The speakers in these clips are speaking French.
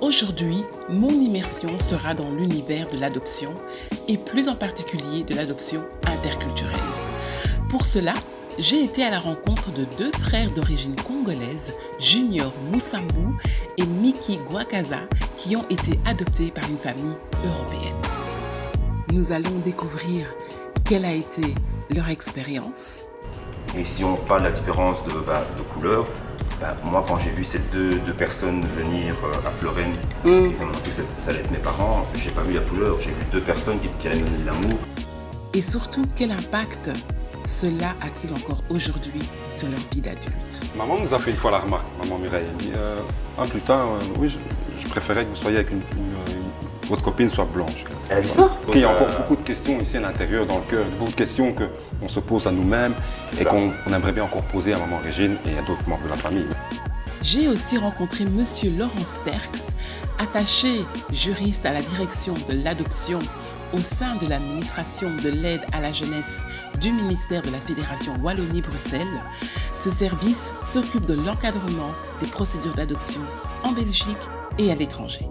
Aujourd'hui, mon immersion sera dans l'univers de l'adoption et plus en particulier de l'adoption interculturelle. Pour cela, j'ai été à la rencontre de deux frères d'origine congolaise, Junior Mousambou et Miki Gwakaza, qui ont été adoptés par une famille européenne. Nous allons découvrir quelle a été leur expérience. Et si on parle de la différence de couleur, moi quand j'ai vu ces deux personnes venir à Florène et annoncer que ça allait être mes parents, j'ai pas vu la couleur, j'ai vu deux personnes qui allaient me donner de l'amour. Et surtout, quel impact cela a-t-il encore aujourd'hui sur leur vie d'adulte? Maman nous a fait une fois la remarque, maman Mireille. Elle dit plus tard, oui, je préférais que vous soyez avec votre copine soit blanche. Elle a dit ça? Il y a encore beaucoup de questions ici à l'intérieur, dans le cœur, beaucoup de questions qu'on se pose à nous-mêmes et qu'on aimerait bien encore poser à maman Régine et à d'autres membres de la famille. J'ai aussi rencontré Monsieur Laurent Sterks, attaché juriste à la direction de l'adoption au sein de l'administration de l'aide à la jeunesse du ministère de la Fédération Wallonie-Bruxelles. Ce service s'occupe de l'encadrement des procédures d'adoption en Belgique et à l'étranger.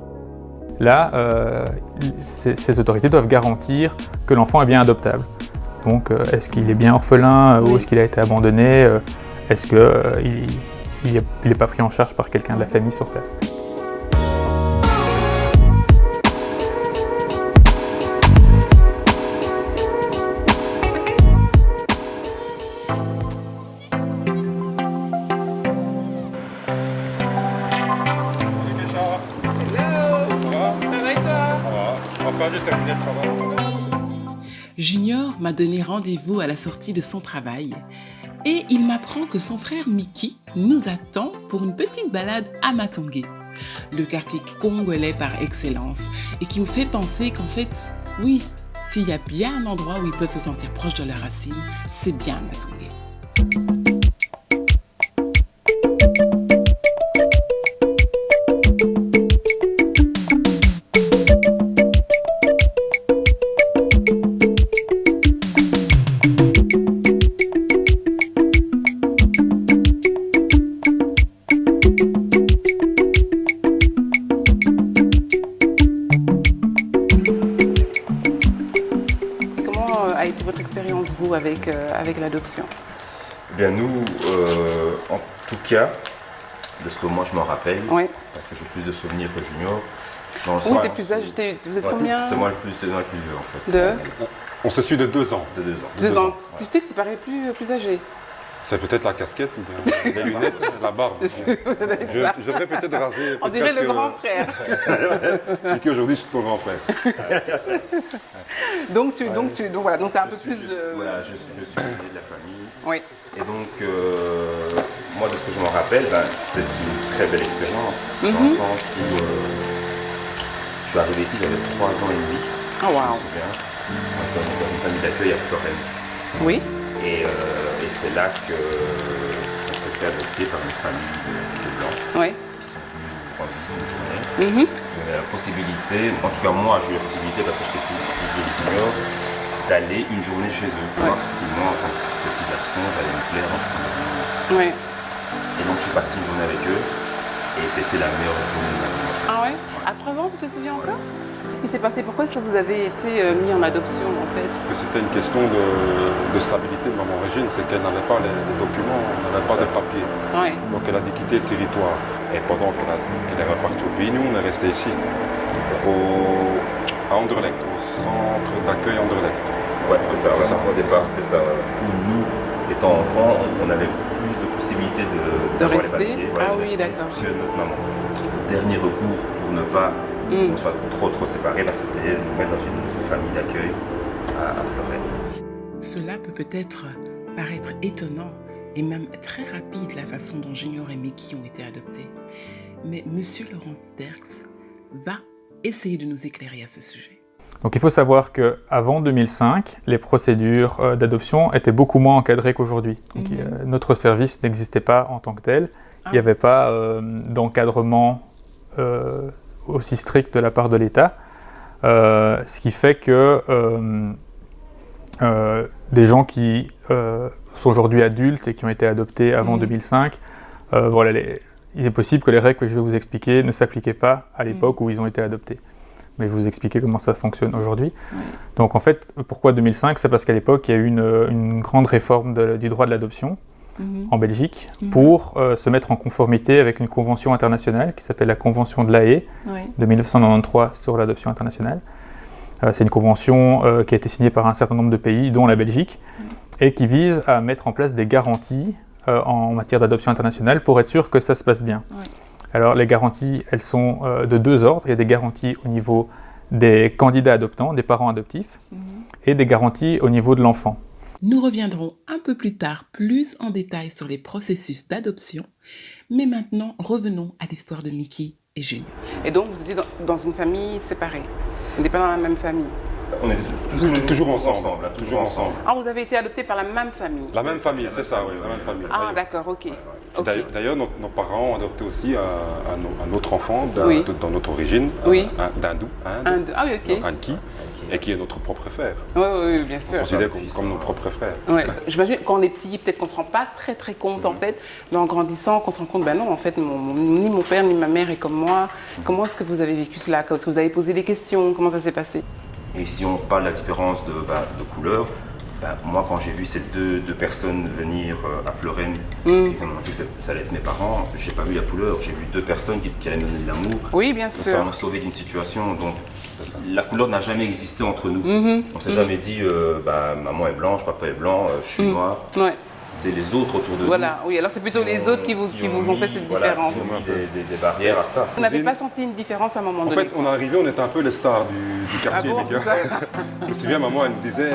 Là, ces autorités doivent garantir que l'enfant est bien adoptable. Donc, est-ce qu'il est bien orphelin ou est-ce qu'il a été abandonné? Est-ce qu'il n'est pas pris en charge par quelqu'un de la famille sur place? Junior m'a donné rendez-vous à la sortie de son travail et il m'apprend que son frère Miki nous attend pour une petite balade à Matongé, le quartier congolais par excellence et qui me fait penser qu'en fait, oui, s'il y a bien un endroit où ils peuvent se sentir proches de leurs racines, c'est bien Matongé. Votre expérience, vous, avec l'adoption? Bien, nous, en tout cas, de ce que moi je m'en rappelle, parce que j'ai plus de souvenirs que Junior. Oui, t'es plus âgé, vous êtes combien? C'est moi le plus vieux en fait. On se suit de 2 ans. De 2 ans. 2 ans. Tu sais que tu parais plus âgé. C'est peut-être la casquette, les lunettes, la barbe. Je devrais peut-être raser. On dirait le grand frère. Et qu'aujourd'hui, je suis ton grand frère. Donc tu as un peu plus de... Voilà, je suis aîné de la famille. Oui. Et donc, moi, de ce que je m'en rappelle, c'est une très belle expérience. Dans le sens où je suis arrivé ici, j'avais 3 ans et demi. Oh, wow. Je me souviens. Dans une famille d'accueil à Florène. Oui. Et c'est là qu'on s'est fait adopter par une famille de blancs qui sont venus nous rendre visite une journée. On avait la possibilité, en tout cas moi j'ai eu la possibilité parce que j'étais plus vieux que Junior, d'aller une journée chez eux. Voir si moi, en tant que petit garçon, j'allais me plaire dans cette famille. Et donc je suis parti une journée avec eux et c'était la meilleure journée de ma vie. Ah ouais? À 3 ans, tu te souviens encore? Qu'est-ce qui s'est passé? Pourquoi est-ce que vous avez été mis en adoption en fait? C'était une question de stabilité de maman Régine, c'est qu'elle n'avait pas les documents, elle n'avait pas de papiers. Donc elle a dû quitter le territoire. Et pendant qu'elle est repartie au pays, nous on est resté ici, à Anderlecht, au centre d'accueil Anderlecht. Ouais, c'est ça. Au départ c'était ça. Nous, étant enfants, on avait plus de possibilités de rester. Les papiers, Oui, d'accord. Que notre maman. Dernier recours pour ne pas qu'on soit trop séparés, c'était nous mettre dans une famille d'accueil à Florène. Cela peut peut-être paraître étonnant et même très rapide la façon dont Junior et Miki ont été adoptés. Mais Monsieur Laurent Sterks va essayer de nous éclairer à ce sujet. Donc il faut savoir qu'avant 2005, les procédures d'adoption étaient beaucoup moins encadrées qu'aujourd'hui. Donc notre service n'existait pas en tant que tel. Il n'y avait pas d'encadrement aussi strict de la part de l'État, ce qui fait que des gens qui sont aujourd'hui adultes et qui ont été adoptés avant 2005, il est possible que les règles que je vais vous expliquer ne s'appliquaient pas à l'époque où ils ont été adoptés. Mais je vais vous expliquer comment ça fonctionne aujourd'hui. Oui. Donc en fait, pourquoi 2005 ? C'est parce qu'à l'époque, il y a eu une grande réforme du droit de l'adoption en Belgique pour se mettre en conformité avec une convention internationale qui s'appelle la Convention de La Haye de 1993 sur l'adoption internationale. C'est une convention qui a été signée par un certain nombre de pays, dont la Belgique, et qui vise à mettre en place des garanties en matière d'adoption internationale pour être sûr que ça se passe bien. Oui. Alors les garanties, elles sont de deux ordres. Il y a des garanties au niveau des candidats adoptants, des parents adoptifs, et des garanties au niveau de l'enfant. Nous reviendrons un peu plus tard plus en détail sur les processus d'adoption, mais maintenant revenons à l'histoire de Mickey et Junior. Et donc vous étiez dans une famille séparée, vous n'étiez pas dans la même famille? On est toujours ensemble. Toujours ensemble. Ah, vous avez été adoptés par la même famille? La même famille, c'est ça, oui, la même famille. Ah, d'accord, ok. D'ailleurs, nos parents ont adopté aussi un autre enfant dans notre origine, d'Hindou. Ah oui, ok. Anki, et qui est notre propre frère. Oui, bien sûr. On considère comme nos propres frères. Ouais. J'imagine quand on est petit, peut-être qu'on ne se rend pas très compte en fait, mais en grandissant, qu'on se rend compte, ben non, en fait, ni mon père ni ma mère est comme moi. Comment est-ce que vous avez vécu cela? Est-ce que vous avez posé des questions? Comment ça s'est passé? Et si on parle de la différence de couleur, moi quand j'ai vu ces deux personnes venir à Fleurenne et qu'on pensait que ça allait être mes parents, j'ai pas vu la couleur, j'ai vu deux personnes qui allaient me donner de l'amour. Oui, bien sûr. Ça m'a sauvé d'une situation. Donc la couleur n'a jamais existé entre nous. On s'est jamais dit maman est blanche, papa est blanc, je suis noir. Ouais. C'est les autres autour de nous. Voilà, oui, alors c'est plutôt les autres qui vous ont fait cette différence. Qui ont mis des barrières à ça. Vous n'avez pas senti une différence à un moment donné? En fait, on est arrivé, on était un peu les stars du quartier, les gars. Je me souviens, maman, elle nous disait,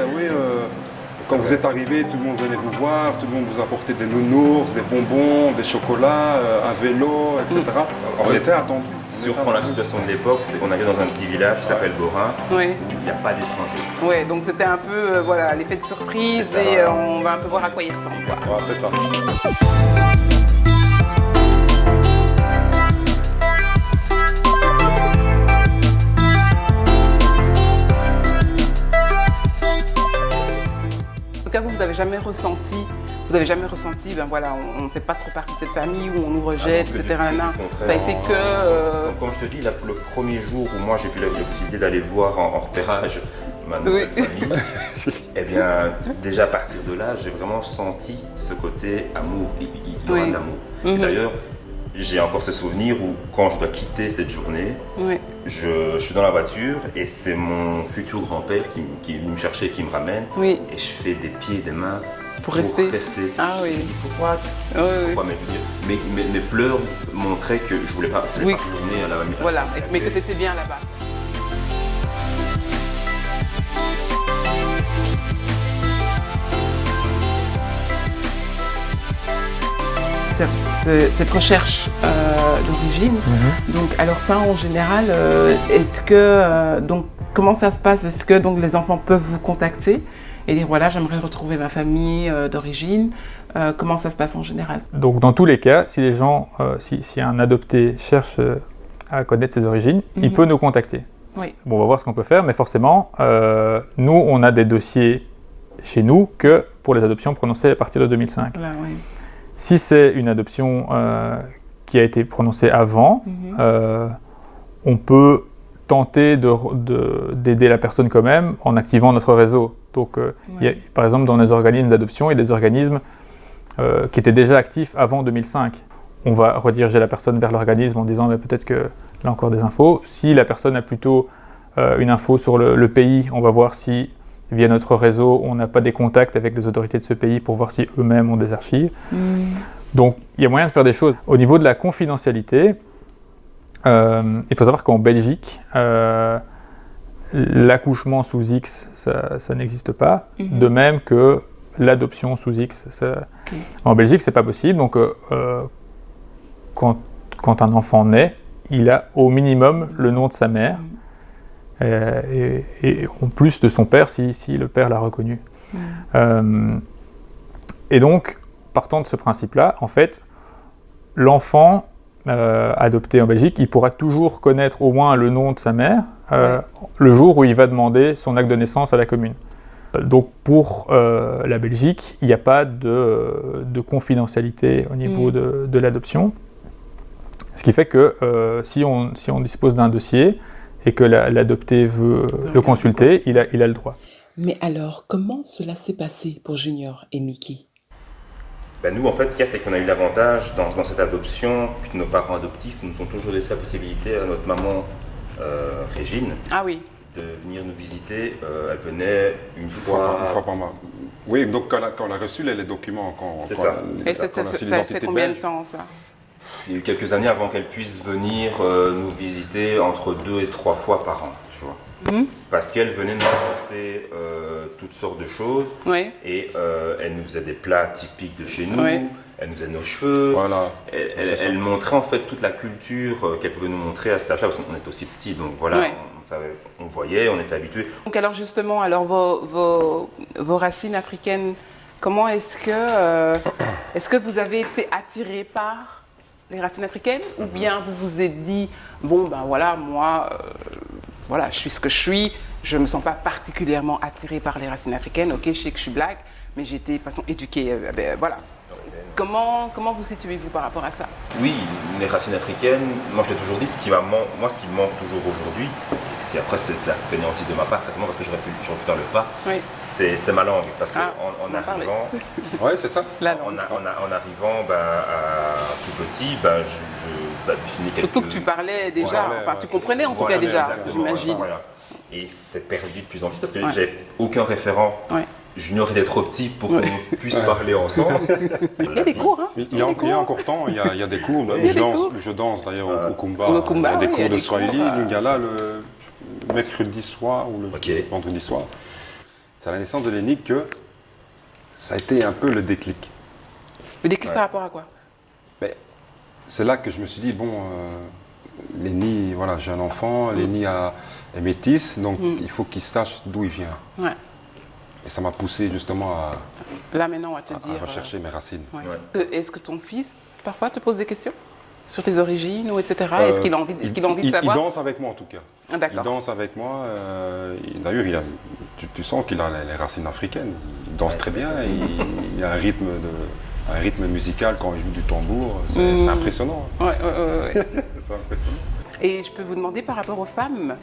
quand vous êtes arrivés, tout le monde venait vous voir, tout le monde vous apportait des nounours, des bonbons, des chocolats, un vélo, etc. On était attendus. Surtout la situation de l'époque, c'est qu'on arrive dans un petit village qui s'appelle Borin, où il n'y a pas d'étrangers. Oui, donc c'était un peu l'effet de surprise et on va un peu voir à quoi il ressemble. Ouais, c'est ça. En tout cas, vous n'avez jamais ressenti, on ne fait pas trop partie de cette famille où on nous rejette, etc. Ça a été que... Comme je te dis, le premier jour où moi j'ai eu la possibilité d'aller voir en repérage ma nouvelle famille, eh bien, déjà à partir de là, j'ai vraiment senti ce côté amour, il y aura de l'amour. D'ailleurs, j'ai encore ce souvenir où quand je dois quitter cette journée, je suis dans la voiture et c'est mon futur grand-père qui me chercher et qui me ramène. Et je fais des pieds et des mains pour rester. Ah oui. Pourquoi mais mes pleurs montraient que je voulais pas retourner à la famille. Voilà, mais que tu étais bien là-bas. Cette recherche d'origine. Donc, alors ça, en général, est-ce que comment ça se passe? Est-ce que les enfants peuvent vous contacter et dire voilà, j'aimerais retrouver ma famille d'origine? Comment ça se passe en général? Donc, dans tous les cas, si les gens, si un adopté cherche à connaître ses origines, il peut nous contacter. Oui. Bon, on va voir ce qu'on peut faire, mais forcément, nous, on a des dossiers chez nous que pour les adoptions prononcées à partir de 2005. Voilà, oui. Si c'est une adoption qui a été prononcée avant, on peut tenter d'aider la personne quand même en activant notre réseau. Donc, il y a, par exemple, dans les organismes d'adoption, il y a des organismes qui étaient déjà actifs avant 2005. On va rediriger la personne vers l'organisme en disant peut-être qu'elle a encore des infos. Si la personne a plutôt une info sur le pays, on va voir si via notre réseau, on n'a pas des contacts avec les autorités de ce pays pour voir si eux-mêmes ont des archives. Donc, il y a moyen de faire des choses. Au niveau de la confidentialité, il faut savoir qu'en Belgique, l'accouchement sous X, ça n'existe pas. De même que l'adoption sous X. En Belgique, c'est pas possible. Donc, quand un enfant naît, il a au minimum le nom de sa mère. Et en plus de son père, si le père l'a reconnu. Et donc, partant de ce principe-là, en fait, l'enfant adopté en Belgique, il pourra toujours connaître au moins le nom de sa mère le jour où il va demander son acte de naissance à la commune. Donc pour la Belgique, il n'y a pas de confidentialité au niveau de l'adoption. Ce qui fait que si on dispose d'un dossier et que l'adopté veut le consulter, il a le droit. Mais alors, comment cela s'est passé pour Junior et Mickey? Nous, en fait, ce qu'il y a, c'est qu'on a eu l'avantage dans cette adoption, que nos parents adoptifs nous ont toujours laissé la possibilité à notre maman Régine de venir nous visiter. Elle venait une fois par mois. Oui, donc quand elle a reçu les documents, c'est ça. Et ça fait combien de temps ça? Il y a eu quelques années avant qu'elle puisse venir nous visiter entre 2 et 3 fois par an, tu vois. Parce qu'elle venait nous apporter toutes sortes de choses et elle nous faisait des plats typiques de chez nous, elle nous faisait nos cheveux, elle montrait en fait toute la culture qu'elle pouvait nous montrer à cet âge-là, parce qu'on était aussi petits, donc voilà, on voyait, on était habitués. Donc alors justement, vos racines africaines, comment est-ce que vous avez été attirés par les racines africaines, ou bien vous vous êtes dit, bon ben voilà, moi... Voilà, je suis ce que je suis, je ne me sens pas particulièrement attirée par les racines africaines. Ok, je sais que je suis black, mais j'ai été de façon éduquée. Voilà. Comment vous situez-vous par rapport à ça? Oui, les racines africaines, moi je l'ai toujours dit, ce qui me manque toujours aujourd'hui, c'est la fainéantise de ma part, certainement parce que j'aurais pu faire le pas, c'est ma langue. Parce qu'en arrivant, c'est ça. En arrivant à tout petit, surtout que tu parlais déjà, tu comprenais en tout cas déjà, j'imagine. Et c'est perdu de plus en plus parce que j'avais aucun référent. Junior était trop petit pour qu'on puisse parler ensemble. Il y a des cours, hein. Il y a encore temps, il y a des cours. Je danse d'ailleurs au Kumba. Il y a des cours de Swahili, Lingala le mercredi soir ou le vendredi soir. C'est à la naissance de Lénie que ça a été un peu le déclic. Le déclic par rapport à quoi? C'est là que je me suis dit, bon, Lénie, voilà, j'ai un enfant, Lénie est métisse, donc il faut qu'il sache d'où il vient. Et ça m'a poussé justement à rechercher mes racines. Est-ce que ton fils, parfois, te pose des questions sur tes origines, ou etc. Est-ce qu'il a envie de savoir? Il danse avec moi en tout cas. Il danse avec moi. D'ailleurs, tu sens qu'il a les racines africaines. Il danse très bien. Il a un rythme musical quand il joue du tambour. C'est impressionnant. C'est impressionnant. Et je peux vous demander par rapport aux femmes?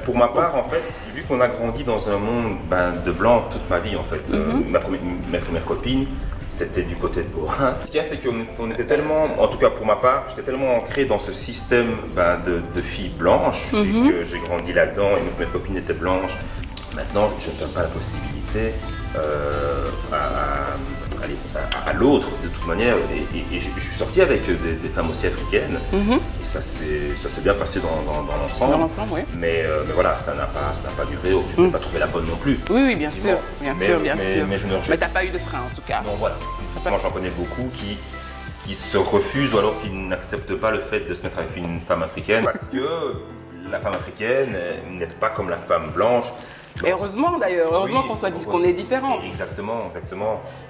Pour ma part, en fait, vu qu'on a grandi dans un monde de blanc toute ma vie, en fait, ma première copine, c'était du côté de Borin. Ce qu'il y a, c'est qu'on était tellement, en tout cas pour ma part, j'étais tellement ancré dans ce système de filles blanches, vu que j'ai grandi là-dedans et ma première copine était blanche. Maintenant, je ne donne pas la possibilité à l'autre de toute manière, et je suis sorti avec des femmes aussi africaines, et ça s'est bien passé dans l'ensemble. Mais voilà, ça n'a pas duré, je n'ai pas trouvé la bonne non plus. Oui, bien sûr, bien sûr. Mais t'as pas eu de frein en tout cas. Non, voilà. Moi j'en connais beaucoup qui se refusent ou alors qui n'acceptent pas le fait de se mettre avec une femme africaine, parce que la femme africaine n'est pas comme la femme blanche. Et heureusement d'ailleurs, qu'on est différents. Exactement.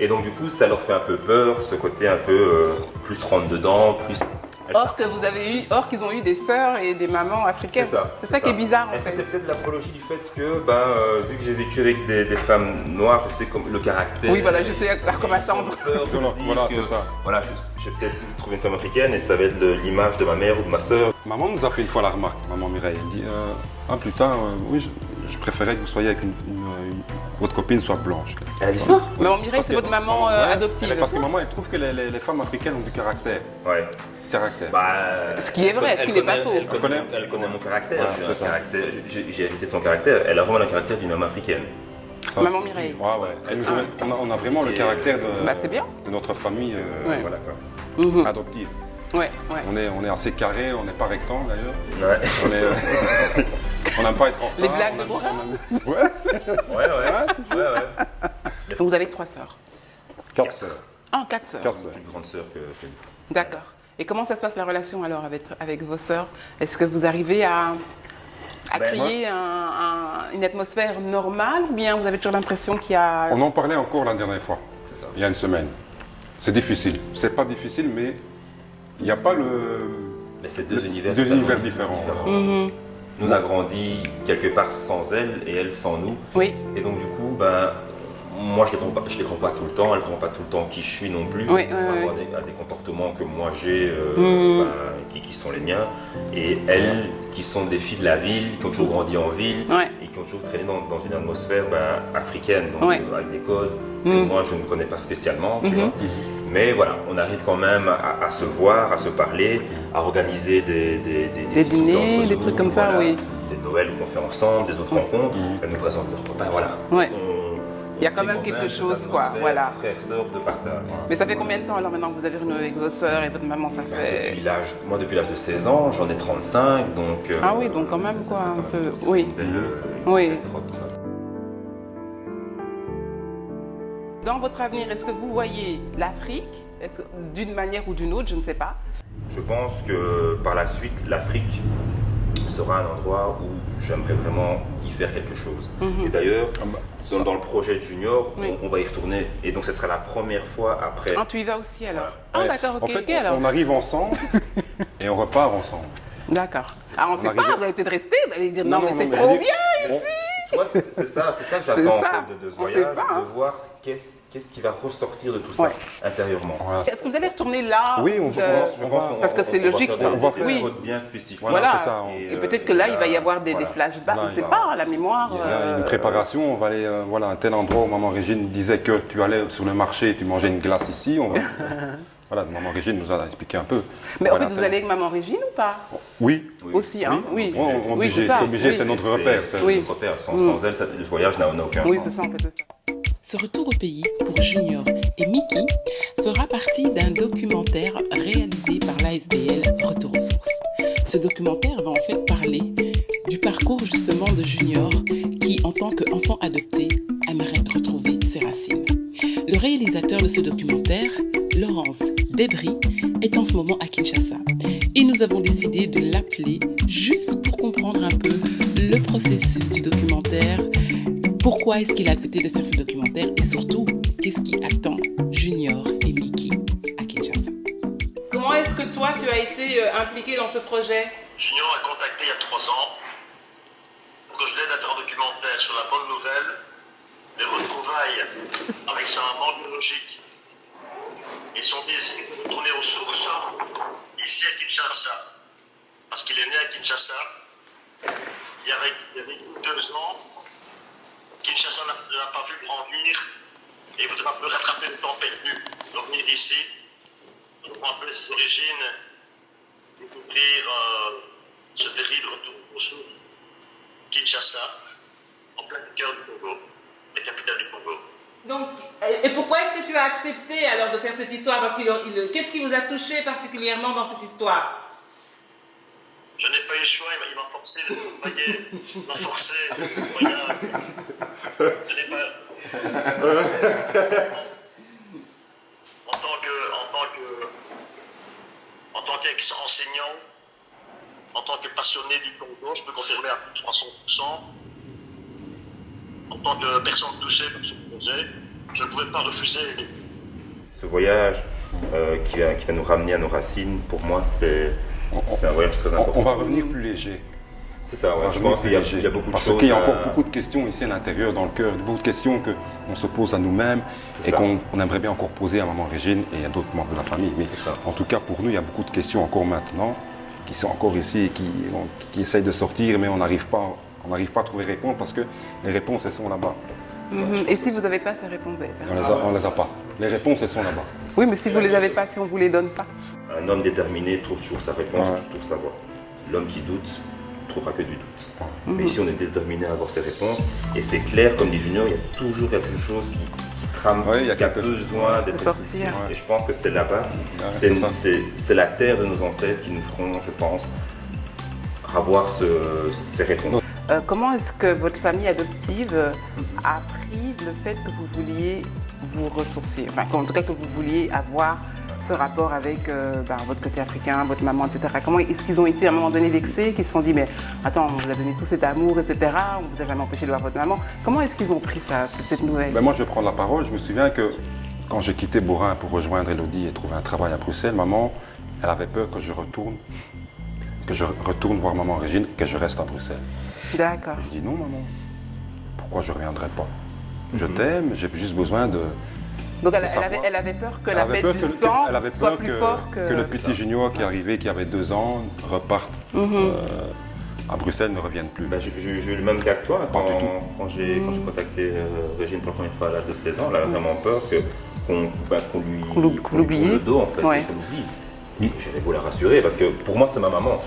Et donc du coup, ça leur fait un peu peur, ce côté un peu plus rentre dedans, plus... Or qu'ils ont eu des sœurs et des mamans africaines. C'est ça qui est bizarre. Est-ce que c'est peut-être l'apologie du fait que, vu que j'ai vécu avec des femmes noires, je sais comme le caractère. Oui, voilà, je sais à quoi m'attendre. Voilà, c'est ça. Voilà, je vais peut-être trouver une femme africaine et ça va être l'image de ma mère ou de ma sœur. Maman nous a fait une fois la remarque, maman Mireille. Elle dit plus tard, oui, je préférais que vous soyez avec votre copine soit blanche. Elle a dit ça? Maman Mireille, c'est votre maman adoptive. Parce que maman, elle trouve que les femmes africaines ont du caractère. Ouais. Caractère. Ce qui est vrai, ce qui n'est pas faux. Elle connaît mon caractère. J'ai hérité son caractère. Elle a vraiment le caractère d'une femme africaine. Maman Mireille. On a vraiment le caractère de notre famille adoptive. On est assez carré, on n'est pas rectangle d'ailleurs. On n'aime pas être en retard. Les blagues de Borin. Ouais. Donc vous avez 3 sœurs. 4 sœurs. 4 sœurs. Une grande sœur que nous. D'accord. Et comment ça se passe la relation alors avec vos sœurs? Est-ce que vous arrivez à créer une atmosphère normale, ou bien vous avez toujours l'impression qu'il y a... On en parlait encore la dernière fois, il y a une semaine. C'est difficile. C'est pas difficile, mais il n'y a pas Mais c'est deux univers différents. Nous, on a grandi quelque part sans elle et elle sans nous. Oui. Et donc du coup, moi, je ne les comprends pas tout le temps, elle ne comprend pas tout le temps qui je suis non plus. Oui, on va avoir des comportements que moi j'ai, qui sont les miens. Et elles, qui sont des filles de la ville, qui ont toujours grandi en ville, et qui ont toujours traîné dans une atmosphère africaine, donc, avec des codes que moi je ne connais pas spécialement, tu vois. Mais voilà, on arrive quand même à se voir, à se parler, à organiser des dîners, des trucs comme ça, oui. Des Noëls où on fait ensemble, des autres rencontres. Elle nous présente leurs copains, voilà. Il y a quand même quelque chose, quoi. Voilà. Frères, sœurs de partage. Mais ça fait combien de temps alors maintenant que vous avez renoué avec vos sœurs et votre maman, ça fait Depuis l'âge de 16 ans, j'en ai 35, donc... ah oui, donc quand même, quoi. Oui. Dans votre avenir, est-ce que vous voyez l'Afrique d'une manière ou d'une autre, je ne sais pas? Je pense que par la suite, l'Afrique sera un endroit où j'aimerais vraiment y faire quelque chose. Et d'ailleurs, dans le projet Junior, on va y retourner. Et donc, ce sera la première fois après. Ah, tu y vas aussi alors? Ah, d'accord, ok. En fait, alors. on arrive ensemble et on repart ensemble. D'accord. Ah, on ne sait pas, vous allez peut-être rester, vous allez dire non, mais c'est trop bien ici. Tu vois, c'est ça que j'attends de ce voyage, de voir qu'est-ce qui va ressortir de tout ça intérieurement. Voilà. Est-ce que vous allez retourner là? Oui, je pense parce que c'est logique. On va faire des codes bien spécifiques. Voilà, c'est ça. Et peut-être que là, il va y avoir des flashbacks, on ne sait pas, la mémoire. Il y a une préparation, on va aller à un tel endroit où Maman Régine disait que tu allais sur le marché et tu mangeais une glace ici. Voilà, Maman Régine nous a expliqué un peu. Mais en fait, vous allez avec Maman Régine ou pas? Oui. Aussi, hein? Oui. C'est obligé, c'est notre repère. C'est notre repère. Sans elle, le voyage n'a aucun sens. Oui, c'est ça, en fait, c'est ça. Ce retour au pays pour Junior et Mickey fera partie d'un documentaire réalisé par l'ASBL Retour aux sources. Ce documentaire va en fait parler du parcours justement de Junior qui, en tant qu'enfant adopté, aimerait retrouver ses racines. Le réalisateur de ce documentaire, Laurence Debris, est en ce moment à Kinshasa et nous avons décidé de l'appeler juste pour comprendre un peu le processus du documentaire. Pourquoi est-ce qu'il a accepté de faire ce documentaire et surtout, qu'est-ce qui attend Junior et Mickey à Kinshasa? Comment est-ce que toi, tu as été impliqué dans ce projet? Junior a contacté il y a 3 ans pour que je l'aide à faire un documentaire sur la bonne nouvelle, les retrouvailles avec sa maman biologique et son désir de retourner aux sources ici à Kinshasa. Parce qu'il est né à Kinshasa, il y avait 2 ans. Kinshasa n'a pas vu grandir et voudra un peu rattraper le temps perdu, revenir ici, pour un peu ses origines, découvrir ce terrible retour aux sources, Kinshasa, en plein cœur du Congo, la capitale du Congo. Donc, et pourquoi est-ce que tu as accepté alors de faire cette histoire? Parce qu'est-ce qui vous a touché particulièrement dans cette histoire? Je n'ai pas eu le choix, il m'a forcé de travailler, il m'a forcé, c'est un voyage. Je n'ai pas... En tant qu'ex-enseignant, en tant que passionné du Congo, je peux confirmer à plus de 300%. En tant que personne touchée par ce projet, je ne pouvais pas refuser. Ce voyage qui va nous ramener à nos racines, pour moi, c'est un voyage très important. On va revenir plus léger. C'est ça, je pense qu'il y a beaucoup de choses. Parce qu'il y a encore beaucoup de questions ici à l'intérieur, dans le cœur, beaucoup de questions qu'on se pose à nous-mêmes et qu'on aimerait bien encore poser à Maman Régine et à d'autres membres de la famille. Mais en tout cas, pour nous, il y a beaucoup de questions encore maintenant qui sont encore ici et qui essayent de sortir, mais on n'arrive pas à trouver réponse parce que les réponses, elles sont là-bas. Et si vous n'avez pas ces réponses, vous allez faire quoi? On les a pas. Les réponses, elles sont là-bas. Oui, mais si vous ne les avez pas, si on ne vous les donne pas. Un homme déterminé trouve toujours sa réponse, trouve sa voie. L'homme qui doute ne trouvera que du doute. Mais ici, on est déterminé à avoir ces réponses. Et c'est clair, comme dit Junior, il y a toujours quelque chose qui trame, qui a besoin d'être expulsé. Et je pense que c'est là-bas, c'est la terre de nos ancêtres qui nous feront, je pense, avoir ces réponses. Comment est-ce que votre famille adoptive a pris le fait que vous vouliez vous ressourcer, enfin en tout cas que vous vouliez avoir ce rapport avec votre côté africain, votre maman, etc. Comment est-ce qu'ils ont été à un moment donné vexés, qu'ils se sont dit mais attends, on vous a donné tout cet amour, etc. On vous a jamais empêché de voir votre maman. Comment est-ce qu'ils ont pris ça, cette nouvelle? Moi je vais prendre la parole. Je me souviens que quand j'ai quitté Borin pour rejoindre Elodie et trouver un travail à Bruxelles, maman, elle avait peur que je retourne voir Maman Régine, que je reste à Bruxelles. D'accord. Je dis non maman, pourquoi je ne reviendrai pas? je t'aime, j'ai juste besoin de... Donc elle avait peur que la fête du sang soit plus fort que le petit Junior qui est arrivé, qui avait 2 ans, reparte à Bruxelles, ne revienne plus. J'ai eu le même cas que toi. Quand j'ai contacté Régine pour la première fois à l'âge de 16 ans, elle avait vraiment peur qu'on lui tourne le dos, en fait, qu'on l'oublie. J'avais beau la rassurer, parce que pour moi, c'est ma maman.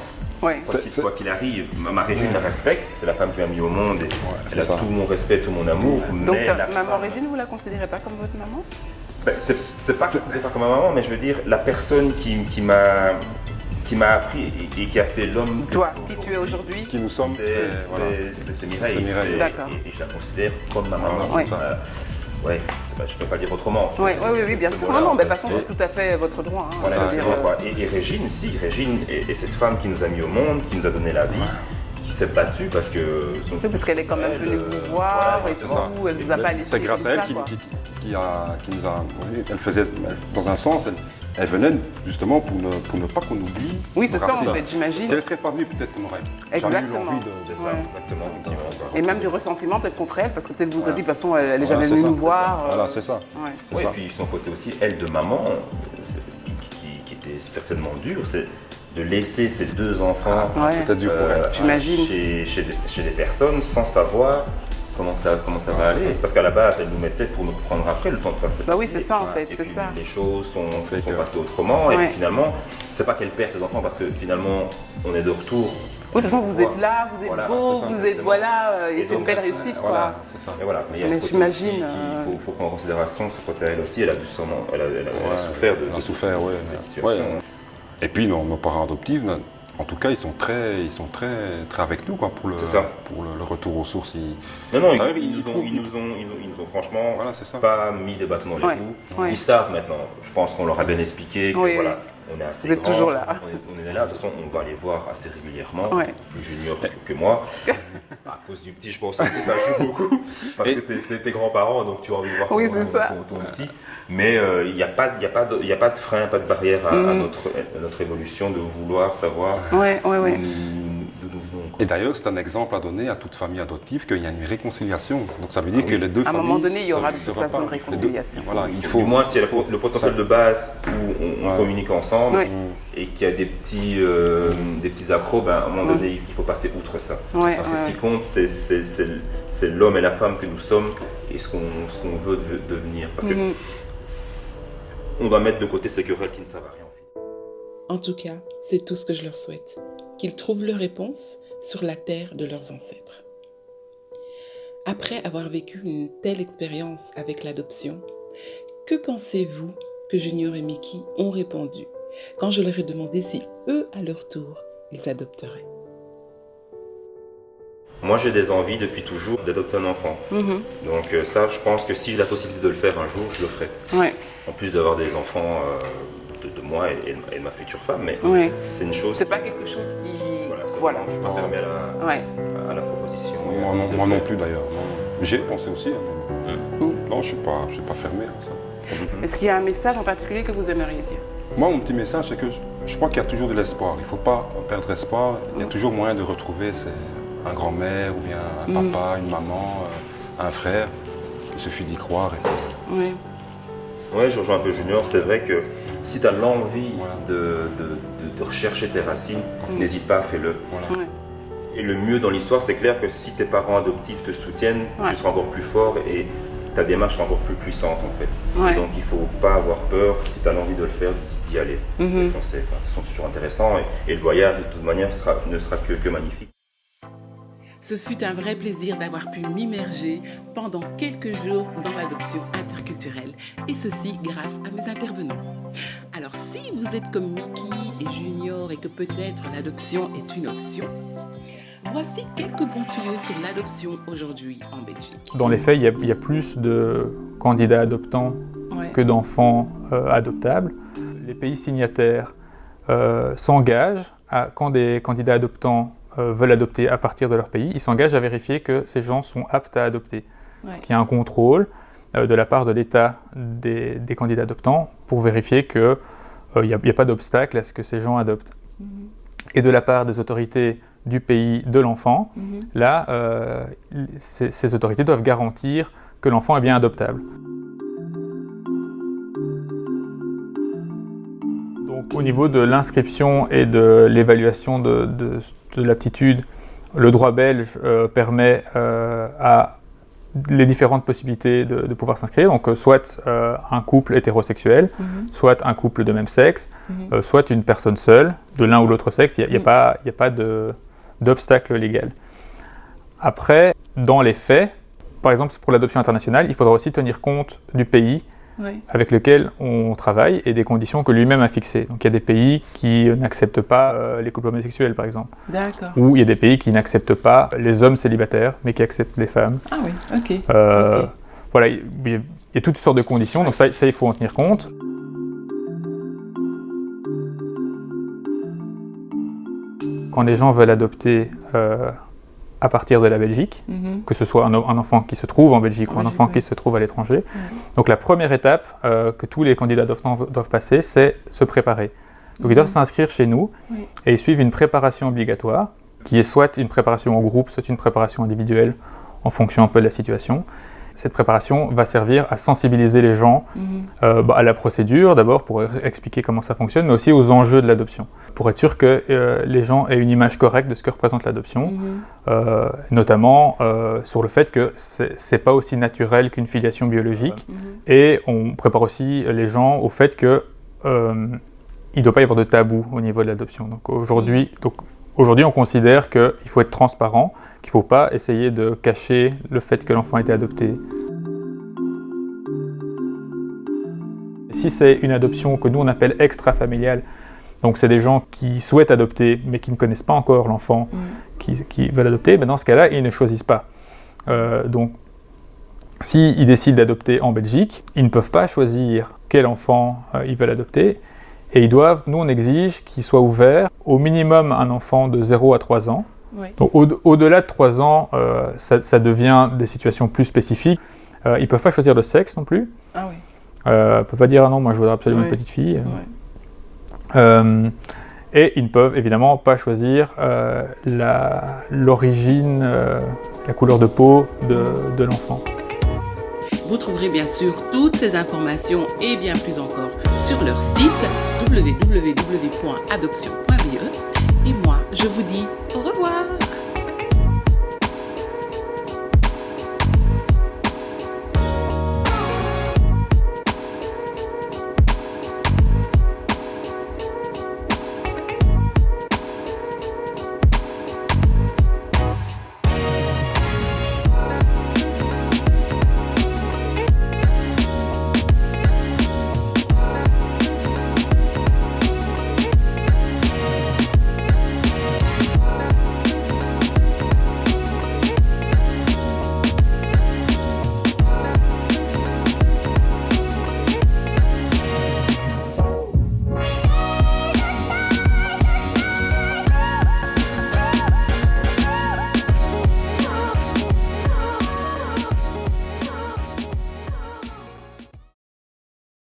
Ouais. Quoi qu'il arrive, ma Régine la respecte, c'est la femme qui m'a mis au monde, et elle a tout mon respect, tout mon amour. Donc maman Régine, vous la considérez pas comme votre maman? C'est pas comme ma maman, mais je veux dire, la personne qui m'a appris et qui a fait l'homme toi, qui tu es aujourd'hui, qui nous sommes, c'est Mireille. D'accord. Et je la considère comme ma maman. Ouais. Je ne peux pas le dire autrement. Oui, bien sûr. Non, de toute façon, c'est tout à fait votre droit. Hein, voilà, et Régine, Régine est cette femme qui nous a mis au monde, qui nous a donné la vie, qui s'est battue parce que... parce qu'elle est quand même venue vous voir et tout, elle ne vous a pas laissé. C'est grâce à elle qui nous a... Elle faisait, dans un sens, elle venait justement pour ne pas qu'on oublie. Oui, c'est ça en fait, j'imagine. Si elle ne serait pas venue, peut-être qu'on aurait jamais eu l'envie de... C'est ça, exactement. Et même du ressentiment peut-être contre elle, parce que peut-être vous a dit, de toute façon, elle n'est jamais venue nous voir. Voilà, c'est ça. Et puis son côté aussi, elle de maman, qui était certainement dur, c'est de laisser ses 2 enfants c'était dur pour elle. J'imagine. Chez des personnes sans savoir comment ça va aller. Parce qu'à la base, elle nous mettait pour nous reprendre après le temps de faire cette oui, c'est ça en fait, c'est ça. Les choses sont passées autrement et puis finalement, c'est pas qu'elle perd ses enfants parce que finalement, on est de retour. Oui, de toute façon, vous êtes là, vous êtes beau, vous êtes et c'est une belle réussite quoi. C'est ça. Et voilà, mais il y a ce côté aussi qu'il faut prendre en considération, ce côté elle aussi, elle a souffert de cette situation. Et puis nos parents adoptifs, en tout cas, ils sont très avec nous quoi, pour le retour aux sources. Ils nous ont franchement pas mis des bâtons dans les roues. Ils savent maintenant. Je pense qu'on leur a bien expliqué que voilà, on est assez grand. Vous êtes toujours là. On est là. De toute façon, on va les voir assez régulièrement. Plus junior que moi. À cause du petit, je pense que ça joue beaucoup. Parce que t'es tes grands-parents, donc tu as envie de voir ton petit. Mais il n'y a pas de frein, pas de barrière à notre évolution de vouloir savoir d'où nous venons. Et d'ailleurs, c'est un exemple à donner à toute famille adoptive qu'il y a une réconciliation. Donc ça veut dire que les deux familles... À un moment donné, il y aura de toute façon une réconciliation. Voilà, il faut... Du moins, s'il y a le potentiel de base où on communique ensemble et qu'il y a des petits accros, à un moment donné, il faut passer outre ça. C'est ce qui compte, c'est l'homme et la femme que nous sommes et ce qu'on veut devenir. Parce que on doit mettre de côté ces querelles qui ne servent à rien. En tout cas, c'est tout ce que je leur souhaite. Qu'ils trouvent leur réponse sur la terre de leurs ancêtres. Après avoir vécu une telle expérience avec l'adoption, que pensez-vous que Junior et Mickey ont répondu quand je leur ai demandé si eux, à leur tour, ils adopteraient? Moi, j'ai des envies depuis toujours d'adopter un enfant. Donc ça, je pense que si j'ai la possibilité de le faire un jour, je le ferai. En plus d'avoir des enfants de moi et de ma future femme, mais c'est une chose... C'est pas quelque chose qui... Voilà. Je ne suis pas fermé à la proposition. Moi non plus d'ailleurs. J'ai pensé aussi. Non, je ne suis pas fermé à ça. Est-ce qu'il y a un message en particulier que vous aimeriez dire? Moi, mon petit message, c'est que je crois qu'il y a toujours de l'espoir. Il ne faut pas perdre espoir. Il y a toujours moyen de retrouver un grand-mère ou bien un papa, une maman, un frère. Il suffit d'y croire. Oui, je rejoins un peu Junior. C'est vrai que si tu as l'envie de rechercher tes racines, n'hésite pas, fais-le. Et le mieux dans l'histoire, c'est clair que si tes parents adoptifs te soutiennent, tu seras encore plus fort et ta démarche sera encore plus puissante en fait. Et donc il ne faut pas avoir peur, si tu as l'envie de le faire, d'y aller, de foncer. De toute façon, c'est toujours intéressant et le voyage de toute manière ne sera que magnifique. Ce fut un vrai plaisir d'avoir pu m'immerger pendant quelques jours dans l'adoption interculturelle, et ceci grâce à mes intervenants. Alors si vous êtes comme Mickey et Junior et que peut-être l'adoption est une option, voici quelques bons tuyaux sur l'adoption aujourd'hui en Belgique. Dans les faits, il y a plus de candidats adoptants que d'enfants adoptables. Les pays signataires s'engagent quand des candidats adoptants veulent adopter à partir de leur pays, ils s'engagent à vérifier que ces gens sont aptes à adopter. Qu'il y a un contrôle de la part de l'État des candidats adoptants pour vérifier qu'il n'y a pas d'obstacle à ce que ces gens adoptent. Et de la part des autorités du pays de l'enfant, là, ces autorités doivent garantir que l'enfant est bien adoptable. Donc, au niveau de l'inscription et de l'évaluation de l'aptitude, le droit belge permet à les différentes possibilités de pouvoir s'inscrire. Donc, soit un couple hétérosexuel, soit un couple de même sexe, soit une personne seule, de l'un ou l'autre sexe. Il n'y a pas d'obstacle légal. Après, dans les faits, par exemple, pour l'adoption internationale, il faudra aussi tenir compte du pays avec lequel on travaille et des conditions que lui-même a fixées. Donc il y a des pays qui n'acceptent pas les couples homosexuels, par exemple. D'accord. Ou il y a des pays qui n'acceptent pas les hommes célibataires, mais qui acceptent les femmes. Ah oui, ok. Voilà, il y a toutes sortes de conditions, donc ça, il faut en tenir compte. Quand les gens veulent adopter à partir de la Belgique, que ce soit un enfant qui se trouve en Belgique ou un enfant qui se trouve à l'étranger. Donc la première étape que tous les candidats doivent passer, c'est se préparer. Donc ils doivent s'inscrire chez nous et ils suivent une préparation obligatoire, qui est soit une préparation en groupe, soit une préparation individuelle, en fonction un peu de la situation. Cette préparation va servir à sensibiliser les gens à la procédure, d'abord pour expliquer comment ça fonctionne, mais aussi aux enjeux de l'adoption, pour être sûr que les gens aient une image correcte de ce que représente l'adoption, notamment sur le fait que c'est pas aussi naturel qu'une filiation biologique, et on prépare aussi les gens au fait que il ne doit pas y avoir de tabou au niveau de l'adoption. Donc aujourd'hui, on considère qu'il faut être transparent, qu'il ne faut pas essayer de cacher le fait que l'enfant a été adopté. Si c'est une adoption que nous on appelle extra-familiale, donc c'est des gens qui souhaitent adopter mais qui ne connaissent pas encore l'enfant qui veulent adopter, mais dans ce cas-là, ils ne choisissent pas. Donc, s'ils décident d'adopter en Belgique, ils ne peuvent pas choisir quel enfant ils veulent adopter. Et nous on exige qu'il soit ouvert au minimum un enfant de 0 à 3 ans. Oui. Donc au-delà de 3 ans, ça devient des situations plus spécifiques. Ils ne peuvent pas choisir de sexe non plus. Ah oui. Ils ne peuvent pas dire « Ah non, moi je voudrais absolument une petite fille ». Et ils ne peuvent évidemment pas choisir l'origine, la couleur de peau de l'enfant. Vous trouverez bien sûr toutes ces informations et bien plus encore sur leur site www.adoption.be. Et moi, je vous dis au revoir.